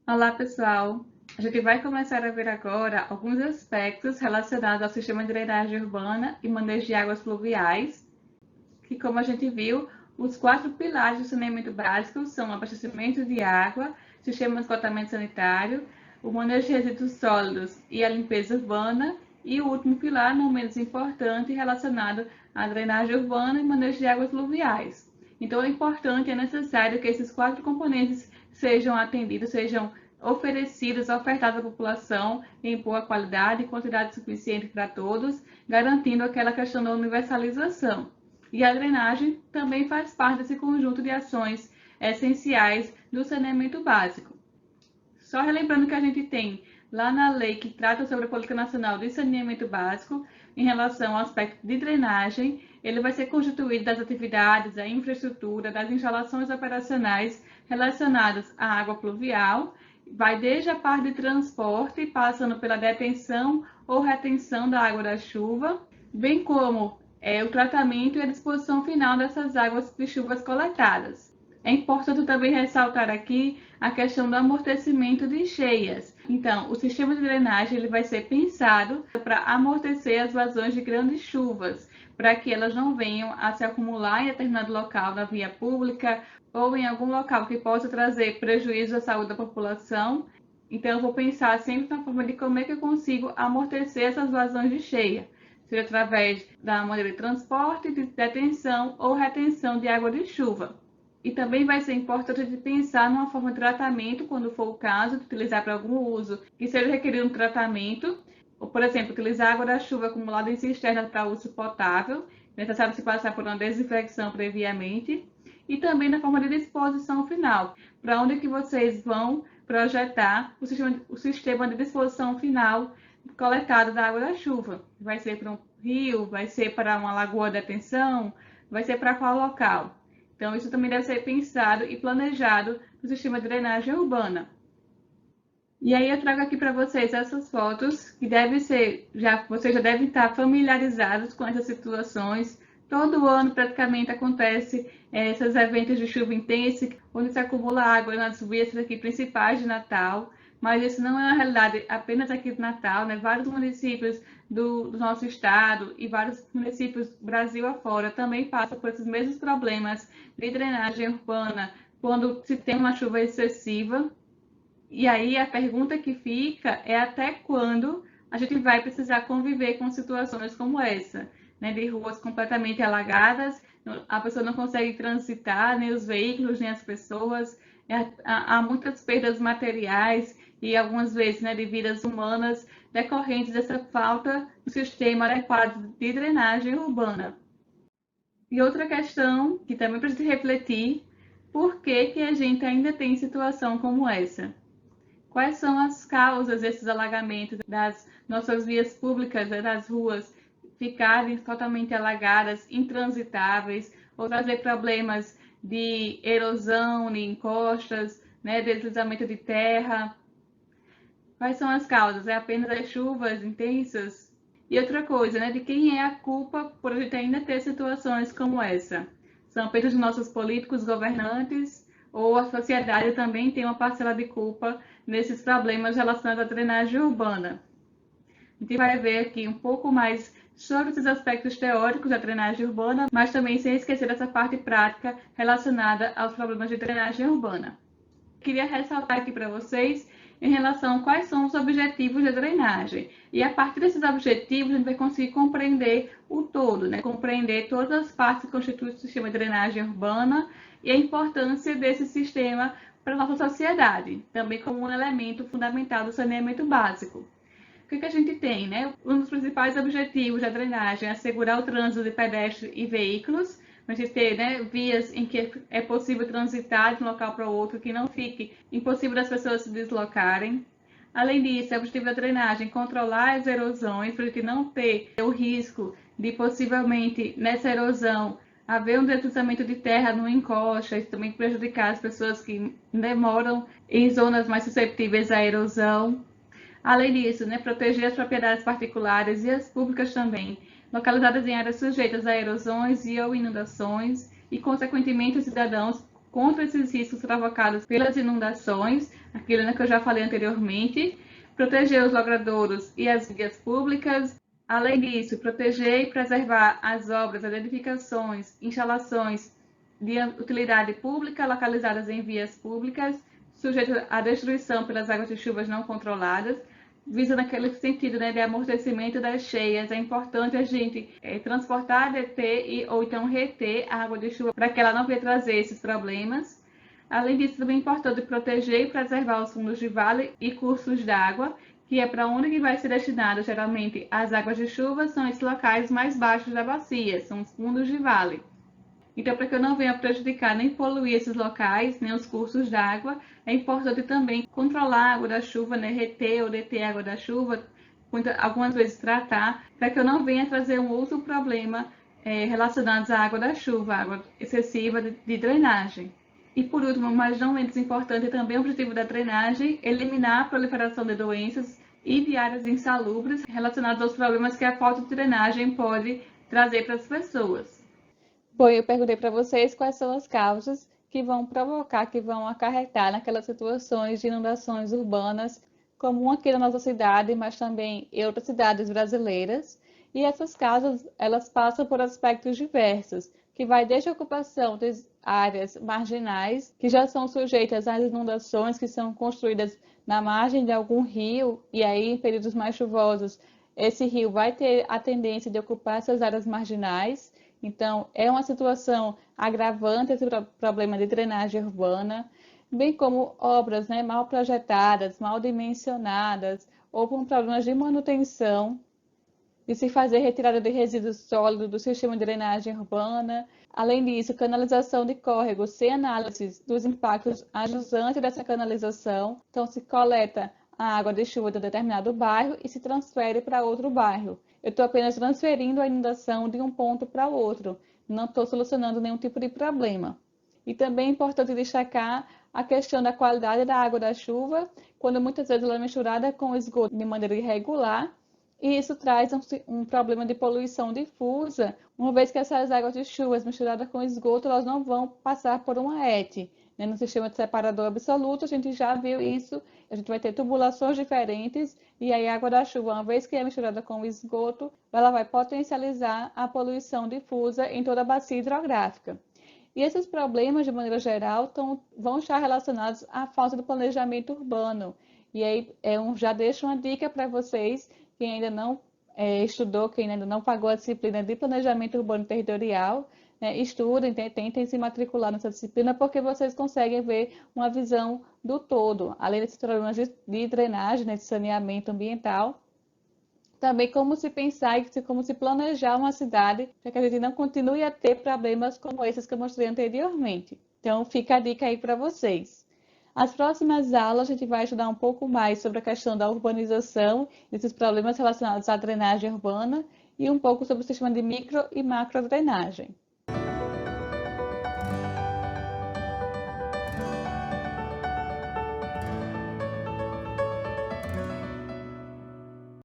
Olá, pessoal! A gente vai começar a ver agora alguns aspectos relacionados ao sistema de drenagem urbana e manejo de águas pluviais, que, como a gente viu, os 4 pilares do saneamento básico são o abastecimento de água, sistema de esgotamento sanitário, o manejo de resíduos sólidos e a limpeza urbana, e o último pilar, não menos importante, relacionado à drenagem urbana e manejo de águas pluviais. Então, é importante, é necessário que esses 4 componentes sejam atendidos, sejam oferecidos, ofertados à população em boa qualidade e quantidade suficiente para todos, garantindo aquela questão da universalização. E a drenagem também faz parte desse conjunto de ações essenciais do saneamento básico. Só relembrando que a gente tem lá na lei que trata sobre a Política Nacional de Saneamento Básico, em relação ao aspecto de drenagem, ele vai ser constituído das atividades, da infraestrutura, das instalações operacionais relacionadas à água pluvial, vai desde a parte de transporte, passando pela detenção ou retenção da água da chuva, bem como o tratamento e a disposição final dessas águas de chuvas coletadas. É importante também ressaltar aqui a questão do amortecimento de cheias. Então, o sistema de drenagem ele vai ser pensado para amortecer as vazões de grandes chuvas, para que elas não venham a se acumular em determinado local na via pública ou em algum local que possa trazer prejuízo à saúde da população. Então, eu vou pensar sempre na forma de como é que eu consigo amortecer essas vazões de cheia, seja através da maneira de transporte, de detenção ou retenção de água de chuva. E também vai ser importante de pensar numa forma de tratamento, quando for o caso, de utilizar para algum uso que seja requerido um tratamento, ou, por exemplo, utilizar água da chuva acumulada em cisterna para uso potável, necessário se passar por uma desinfecção previamente, e também na forma de disposição final, para onde que vocês vão projetar o sistema de disposição final coletado da água da chuva. Vai ser para um rio, vai ser para uma lagoa de detenção, vai ser para qual local? Então, isso também deve ser pensado e planejado no sistema de drenagem urbana. E aí eu trago aqui para vocês essas fotos que vocês já devem estar familiarizados com essas situações. Todo ano praticamente acontece esses eventos de chuva intensa, onde se acumula água nas vias aqui principais de Natal. Mas isso não é uma realidade apenas aqui de Natal, né? Vários municípios do nosso estado e vários municípios Brasil afora também passam por esses mesmos problemas de drenagem urbana quando se tem uma chuva excessiva. E aí a pergunta que fica é até quando a gente vai precisar conviver com situações como essa, né, de ruas completamente alagadas, a pessoa não consegue transitar, nem os veículos, nem as pessoas, há muitas perdas materiais e algumas vezes, né, de vidas humanas decorrentes dessa falta do sistema adequado de drenagem urbana. E outra questão que também precisa refletir, por que que a gente ainda tem situação como essa? Quais são as causas desses alagamentos das nossas vias públicas, das ruas ficarem totalmente alagadas, intransitáveis, ou trazer problemas de erosão em encostas, né, deslizamento de terra? Quais são as causas? É apenas as chuvas intensas? E outra coisa, né, de quem é a culpa por a gente ainda ter situações como essa? São apenas dos nossos políticos governantes ou a sociedade também tem uma parcela de culpa nesses problemas relacionados à drenagem urbana? A gente vai ver aqui um pouco mais sobre esses aspectos teóricos da drenagem urbana, mas também sem esquecer essa parte prática relacionada aos problemas de drenagem urbana. Queria ressaltar aqui para vocês em relação a quais são os objetivos da drenagem. E a partir desses objetivos, a gente vai conseguir compreender o todo, né? Compreender todas as partes que constituem o sistema de drenagem urbana e a importância desse sistema para a nossa sociedade, também como um elemento fundamental do saneamento básico. O que a gente tem, né? Um dos principais objetivos da drenagem é assegurar o trânsito de pedestres e veículos, a gente ter, né, vias em que é possível transitar de um local para o outro, que não fique impossível das pessoas se deslocarem. Além disso, é objetivo da drenagem controlar as erosões, para a gente não ter o risco de possivelmente nessa erosão haver um deslizamento de terra no encosta, isso também prejudicar as pessoas que moram em zonas mais susceptíveis à erosão. Além disso, né, proteger as propriedades particulares e as públicas também, localizadas em áreas sujeitas a erosões e ou inundações, e, consequentemente, os cidadãos contra esses riscos provocados pelas inundações, aquilo, né, que eu já falei anteriormente, proteger os logradouros e as vias públicas. Além disso, proteger e preservar as obras, as edificações, instalações de utilidade pública localizadas em vias públicas, sujeitas à destruição pelas águas de chuvas não controladas, visa naquele sentido, né, de amortecimento das cheias. É importante a gente transportar, deter ou então reter a água de chuva para que ela não venha trazer esses problemas. Além disso, também é importante proteger e preservar os fundos de vale e cursos d'água, que é para onde que vai ser destinado geralmente as águas de chuva, são esses locais mais baixos da bacia, são os fundos de vale. Então, para que eu não venha prejudicar nem poluir esses locais, nem os cursos d'água, é importante também controlar a água da chuva, né? Reter ou deter a água da chuva, algumas vezes tratar, para que eu não venha trazer um outro problema relacionado à água da chuva, água excessiva de drenagem. E por último, mas não menos importante, também o objetivo da drenagem, eliminar a proliferação de doenças e de áreas insalubres relacionadas aos problemas que a falta de drenagem pode trazer para as pessoas. Bom, eu perguntei para vocês quais são as causas que vão provocar, que vão acarretar naquelas situações de inundações urbanas, comum aqui na nossa cidade, mas também em outras cidades brasileiras. E essas causas, elas passam por aspectos diversos, que vai desde a ocupação de áreas marginais, que já são sujeitas às inundações, que são construídas na margem de algum rio, e aí em períodos mais chuvosos, esse rio vai ter a tendência de ocupar essas áreas marginais. Então, é uma situação agravante esse problema de drenagem urbana, bem como obras, né, mal projetadas, mal dimensionadas, ou com problemas de manutenção, de se fazer retirada de resíduos sólidos do sistema de drenagem urbana. Além disso, canalização de córregos sem análise dos impactos ajusantes dessa canalização. Então, se coleta a água de chuva de um determinado bairro e se transfere para outro bairro. Eu estou apenas transferindo a inundação de um ponto para outro, não estou solucionando nenhum tipo de problema. E também é importante destacar a questão da qualidade da água da chuva, quando muitas vezes ela é misturada com esgoto de maneira irregular, e isso traz um problema de poluição difusa, uma vez que essas águas de chuvas misturadas com esgoto, elas não vão passar por uma ET. No sistema de separador absoluto, a gente já viu isso, a gente vai ter tubulações diferentes, e aí a água da chuva, uma vez que é misturada com o esgoto, ela vai potencializar a poluição difusa em toda a bacia hidrográfica. E esses problemas, de maneira geral, vão estar relacionados à falta de planejamento urbano. E aí já deixo uma dica para vocês, quem ainda não estudou, quem ainda não pagou a disciplina de planejamento urbano territorial, estudem, tentem se matricular nessa disciplina, porque vocês conseguem ver uma visão do todo, além desses problemas de drenagem, de saneamento ambiental, também como se pensar e como se planejar uma cidade para que a gente não continue a ter problemas como esses que eu mostrei anteriormente. Então, fica a dica aí para vocês. As próximas aulas a gente vai estudar um pouco mais sobre a questão da urbanização, desses problemas relacionados à drenagem urbana e um pouco sobre o sistema de micro e macro drenagem.